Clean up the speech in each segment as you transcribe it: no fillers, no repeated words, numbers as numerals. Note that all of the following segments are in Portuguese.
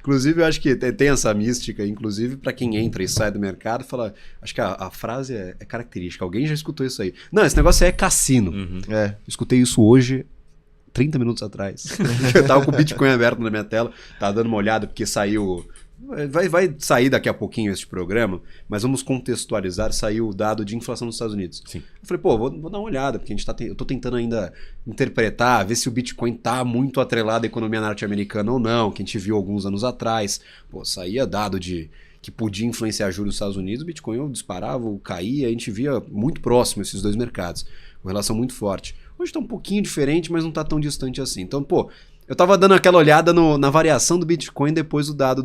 Inclusive, eu acho que tem essa mística, inclusive, para quem entra e sai do mercado, fala. Acho que a frase é característica. Alguém já escutou isso aí. Não, esse negócio é cassino. Escutei isso hoje, 30 minutos atrás. Eu tava com o Bitcoin aberto na minha tela, tava dando uma olhada, porque saiu. Vai sair daqui a pouquinho este programa, mas vamos contextualizar. Saiu o dado de inflação nos Estados Unidos. Sim. Eu falei, pô, vou dar uma olhada, porque eu tô tentando ainda interpretar, ver se o Bitcoin tá muito atrelado à economia norte-americana ou não, que a gente viu alguns anos atrás. Pô, saía dado que podia influenciar juros nos Estados Unidos, o Bitcoin disparava, caía, a gente via muito próximo esses dois mercados, com relação muito forte. Hoje tá um pouquinho diferente, mas não tá tão distante assim. Então, pô, eu tava dando aquela olhada na variação do Bitcoin depois do dado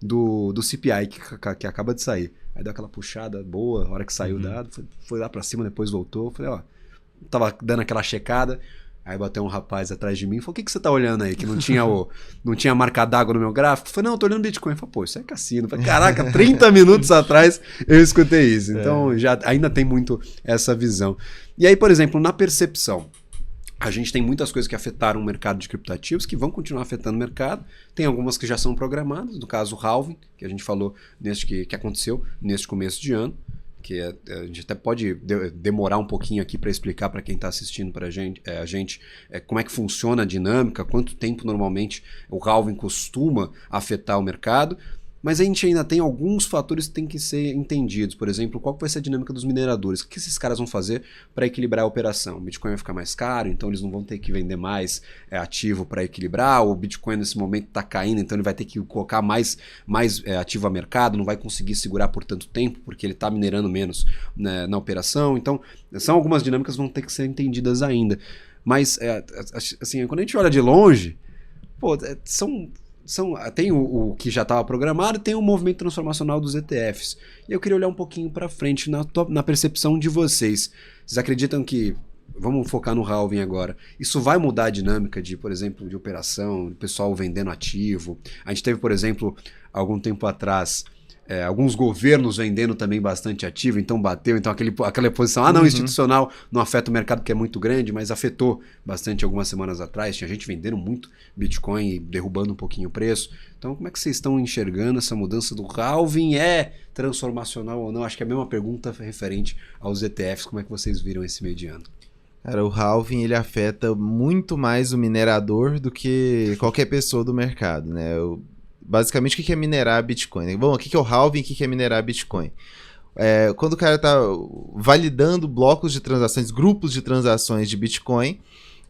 do CPI que acaba de sair. Aí deu aquela puxada boa, a hora que saiu o dado, foi lá pra cima, depois voltou. Falei, ó, tava dando aquela checada. Aí bateu um rapaz atrás de mim e falou, o que você tá olhando aí? Que não tinha marca d'água no meu gráfico? Eu falei, não, eu tô olhando Bitcoin. Eu falei, pô, isso é cassino. Eu falei, caraca, 30 minutos atrás eu escutei isso. Então ainda tem muito essa visão. E aí, por exemplo, na percepção, a gente tem muitas coisas que afetaram o mercado de criptoativos, que vão continuar afetando o mercado. Tem algumas que já são programadas, no caso o halving, que a gente falou que aconteceu neste começo de ano, que a gente até pode demorar um pouquinho aqui para explicar para quem está assistindo para a gente como é que funciona a dinâmica, quanto tempo normalmente o halving costuma afetar o mercado. Mas a gente ainda tem alguns fatores que têm que ser entendidos. Por exemplo, qual vai ser a dinâmica dos mineradores? O que esses caras vão fazer para equilibrar a operação? O Bitcoin vai ficar mais caro, então eles não vão ter que vender mais ativo para equilibrar. O Bitcoin nesse momento está caindo, então ele vai ter que colocar mais ativo a mercado, não vai conseguir segurar por tanto tempo, porque ele está minerando menos, né, na operação. Então, são algumas dinâmicas que vão ter que ser entendidas ainda. Mas, assim, quando a gente olha de longe, pô, tem o que já estava programado e tem o movimento transformacional dos ETFs. E eu queria olhar um pouquinho para frente na percepção de vocês. Vocês acreditam que, vamos focar no halving agora, isso vai mudar a dinâmica de, por exemplo, de operação, do pessoal vendendo ativo? A gente teve, por exemplo, algum tempo atrás, alguns governos vendendo também bastante ativo, então bateu, então aquela posição, não, institucional não afeta o mercado porque é muito grande, mas afetou bastante algumas semanas atrás, tinha gente vendendo muito Bitcoin e derrubando um pouquinho o preço. Então como é que vocês estão enxergando essa mudança do halving? É transformacional ou não? Acho que é a mesma pergunta referente aos ETFs, como é que vocês viram esse meio de ano? Cara, o halving ele afeta muito mais o minerador do que qualquer pessoa do mercado, né? Basicamente, o que é minerar Bitcoin? Bom, o que é o halving e o que é minerar Bitcoin? Quando o cara está validando blocos de transações, grupos de transações de Bitcoin,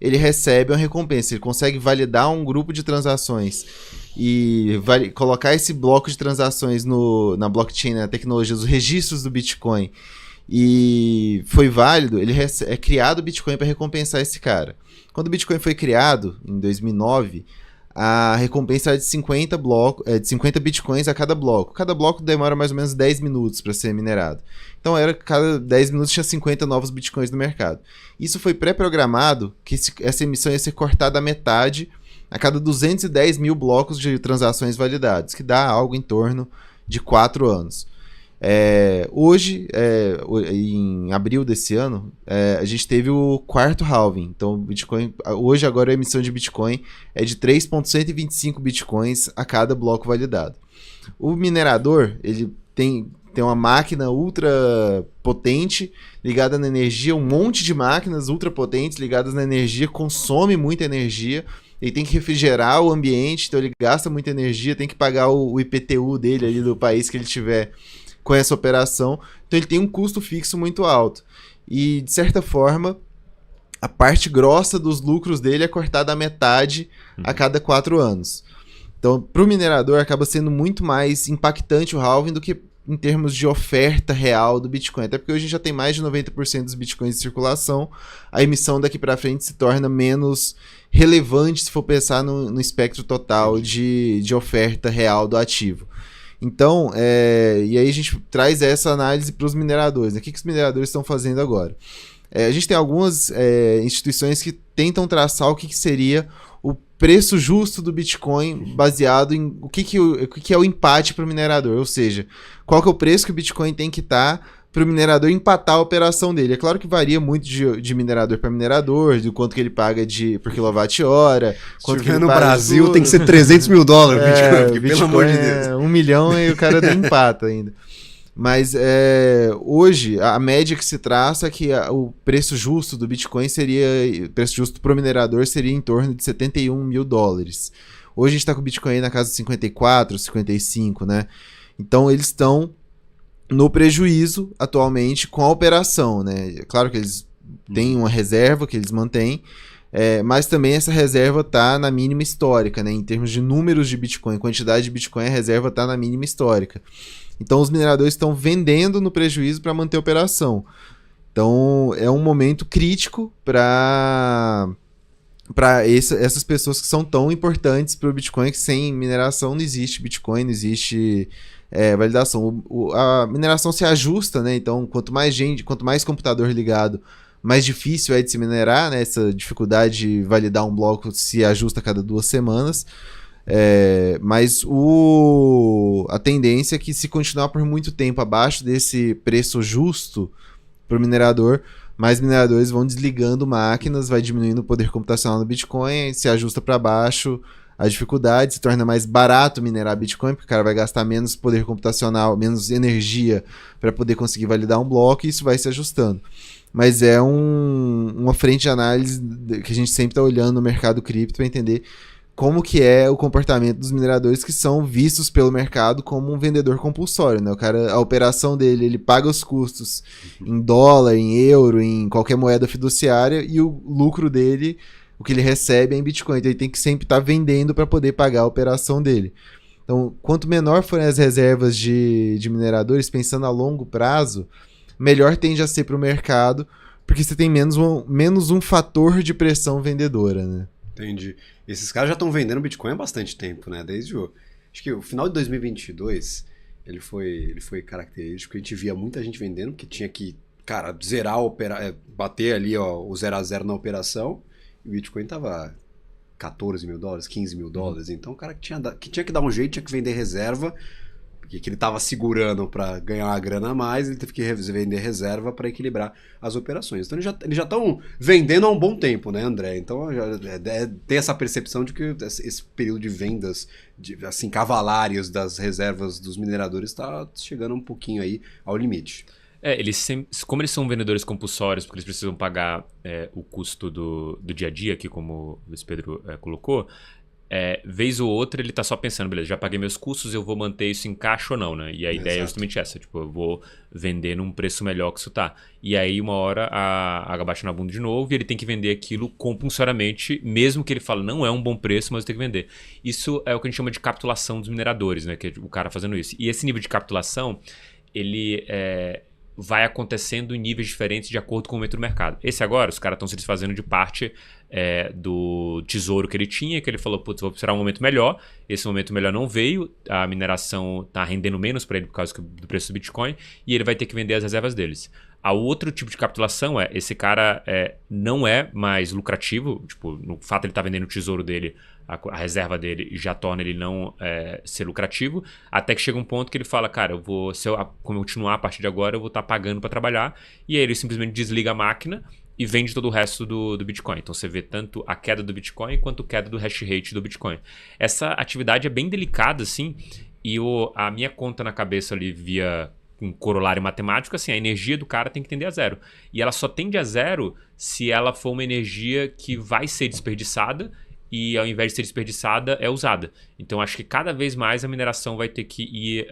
ele recebe uma recompensa. Ele consegue validar um grupo de transações e colocar esse bloco de transações na blockchain, na tecnologia, os registros do Bitcoin, e foi válido, ele é criado o Bitcoin para recompensar esse cara. Quando o Bitcoin foi criado, em 2009... a recompensa era de 50 bitcoins a cada bloco. Cada bloco demora mais ou menos 10 minutos para ser minerado. Então, cada 10 minutos tinha 50 novos bitcoins no mercado. Isso foi pré-programado que essa emissão ia ser cortada à metade a cada 210 mil blocos de transações validadas, que dá algo em torno de 4 anos. Hoje, em abril desse ano, a gente teve o quarto halving. Então, Bitcoin, hoje agora a emissão de Bitcoin é de 3.125 Bitcoins a cada bloco validado. O minerador, ele tem uma máquina ultra potente ligada na energia, um monte de máquinas ultra potentes ligadas na energia, consome muita energia. Ele tem que refrigerar o ambiente, então ele gasta muita energia, tem que pagar o IPTU dele ali do país que ele tiver com essa operação, então ele tem um custo fixo muito alto. E, de certa forma, a parte grossa dos lucros dele é cortada à metade a cada 4 anos. Então, para o minerador, acaba sendo muito mais impactante o halving do que em termos de oferta real do Bitcoin. Até porque hoje a gente já tem mais de 90% dos Bitcoins em circulação, a emissão daqui para frente se torna menos relevante se for pensar no espectro total de oferta real do ativo. Então, e aí a gente traz essa análise para os mineradores, né? O que os mineradores estão fazendo agora? A gente tem algumas instituições que tentam traçar o que seria o preço justo do Bitcoin baseado em o que é o empate para o minerador, ou seja, qual que é o preço que o Bitcoin tem que estar para o minerador empatar a operação dele. É claro que varia muito de minerador para minerador, do quanto que ele paga por quilowatt-hora. Se tiver no Brasil, tem que ser $300 mil Bitcoin, porque, pelo amor de Deus. 1 milhão e o cara empata ainda. Mas hoje, a média que se traça é que o preço justo do Bitcoin o preço justo para o minerador seria em torno de $71 mil. Hoje a gente está com o Bitcoin na casa de 54, 55, né? Então eles estão no prejuízo atualmente com a operação, né? É claro que eles têm uma reserva que eles mantêm, mas também essa reserva está na mínima histórica, né? Em termos de números de Bitcoin, quantidade de Bitcoin, a reserva está na mínima histórica. Então os mineradores estão vendendo no prejuízo para manter a operação. Então é um momento crítico para essas pessoas que são tão importantes para o Bitcoin, que sem mineração não existe Bitcoin, não existe validação. A mineração se ajusta, né? Então quanto mais computador ligado, mais difícil é de se minerar, né? Essa dificuldade de validar um bloco se ajusta a cada 2 semanas. Mas a tendência é que, se continuar por muito tempo abaixo desse preço justo para o minerador, mais mineradores vão desligando máquinas, vai diminuindo o poder computacional do Bitcoin, se ajusta para baixo a dificuldade, se torna mais barato minerar Bitcoin, porque o cara vai gastar menos poder computacional, menos energia para poder conseguir validar um bloco, e isso vai se ajustando. Mas é uma frente de análise que a gente sempre está olhando no mercado cripto para entender como que é o comportamento dos mineradores, que são vistos pelo mercado como um vendedor compulsório, né? O cara, a operação dele, ele paga os custos em dólar, em euro, em qualquer moeda fiduciária, e o lucro dele, o que ele recebe é em Bitcoin. Então ele tem que sempre estar vendendo para poder pagar a operação dele. Então, quanto menor forem as reservas de mineradores, pensando a longo prazo, melhor tende a ser para o mercado, porque você tem menos um fator de pressão vendedora, né? Entendi. Esses caras já estão vendendo Bitcoin há bastante tempo, né? Acho que o final de 2022 ele foi característico. A gente via muita gente vendendo, porque tinha que, cara, zerar bater ali o 0 a 0 na operação, e o Bitcoin tava $14 mil, $15 mil. Então o cara que tinha que dar um jeito, tinha que vender reserva, que ele estava segurando para ganhar uma grana a mais, ele teve que vender reserva para equilibrar as operações. Então eles já estão vendendo há um bom tempo, né, André? Então tem essa percepção de que esse período de vendas assim, cavalárias das reservas dos mineradores está chegando um pouquinho aí ao limite. Como eles são vendedores compulsórios, porque eles precisam pagar o custo do dia a dia, aqui como o Luiz Pedro colocou, vez ou outra ele tá só pensando, beleza, já paguei meus custos, eu vou manter isso em caixa ou não, né? E a ideia é justamente essa, tipo, eu vou vender num preço melhor que isso tá. E aí uma hora a água bate na bunda de novo e ele tem que vender aquilo compulsoriamente, mesmo que ele fale, não é um bom preço, mas eu tenho que vender. Isso é o que a gente chama de capitulação dos mineradores, né? Que é o cara fazendo isso. E esse nível de capitulação, ele vai acontecendo em níveis diferentes de acordo com o momento do mercado. Esse agora, os caras estão se desfazendo de parte do tesouro que ele tinha, que ele falou, putz, vou esperar um momento melhor. Esse momento melhor não veio, a mineração está rendendo menos para ele por causa do preço do Bitcoin, e ele vai ter que vender as reservas deles. A outro tipo de capitulação esse cara não é mais lucrativo, tipo, no fato de ele estar vendendo o tesouro dele, a reserva dele já torna ele não ser lucrativo, até que chega um ponto que ele fala, cara, se eu continuar a partir de agora, eu vou estar pagando para trabalhar, e aí ele simplesmente desliga a máquina e vende todo o resto do Bitcoin. Então você vê tanto a queda do Bitcoin quanto a queda do hash rate do Bitcoin. Essa atividade é bem delicada, assim, e a minha conta na cabeça ali via um corolário matemático, assim, a energia do cara tem que tender a zero. E ela só tende a zero se ela for uma energia que vai ser desperdiçada e, ao invés de ser desperdiçada, é usada. Então acho que cada vez mais a mineração vai ter que ir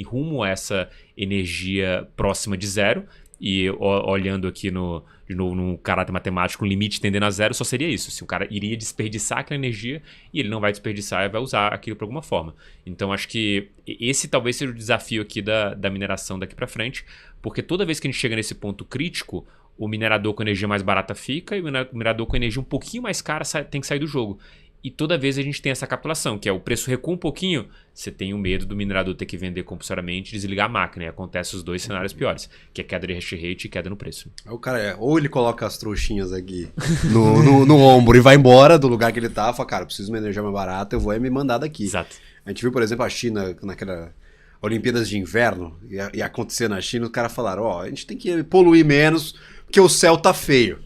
rumo a essa energia próxima de zero. E olhando aqui de novo no caráter matemático, um limite tendendo a zero, só seria isso. Se o cara iria desperdiçar aquela energia, e ele não vai desperdiçar e vai usar aquilo de alguma forma. Então acho que esse talvez seja o desafio aqui da mineração daqui para frente, porque toda vez que a gente chega nesse ponto crítico, o minerador com energia mais barata fica, e o minerador com energia um pouquinho mais cara tem que sair do jogo. E toda vez a gente tem essa capitulação, que é o preço recua um pouquinho, você tem o medo do minerador ter que vender compulsoriamente e desligar a máquina. E acontece os dois cenários piores, que é queda de hash rate e queda no preço. O cara ou ele coloca as trouxinhas aqui no ombro e vai embora do lugar que ele tá, fala, cara, preciso de uma energia mais barata, eu vou me mandar daqui. Exato. A gente viu, por exemplo, a China naquela... Olimpíadas de Inverno ia acontecer na China, os caras falaram, ó, a gente tem que poluir menos, porque o céu tá feio.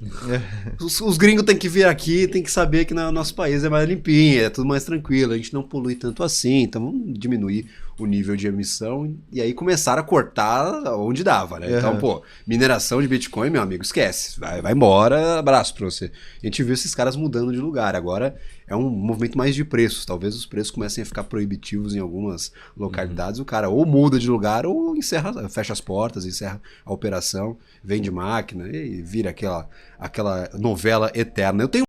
Os gringos têm que vir aqui, tem que saber que no nosso país é mais limpinho, é tudo mais tranquilo, a gente não polui tanto assim, então vamos diminuir o nível de emissão. E aí começaram a cortar onde dava, né? Então, pô, mineração de Bitcoin, meu amigo, esquece. Vai embora, abraço pra você. A gente viu esses caras mudando de lugar. Agora é um movimento mais de preços. Talvez os preços comecem a ficar proibitivos em algumas localidades. O cara ou muda de lugar ou fecha as portas, encerra a operação, vende máquina e vira aquela novela eterna. Eu tenho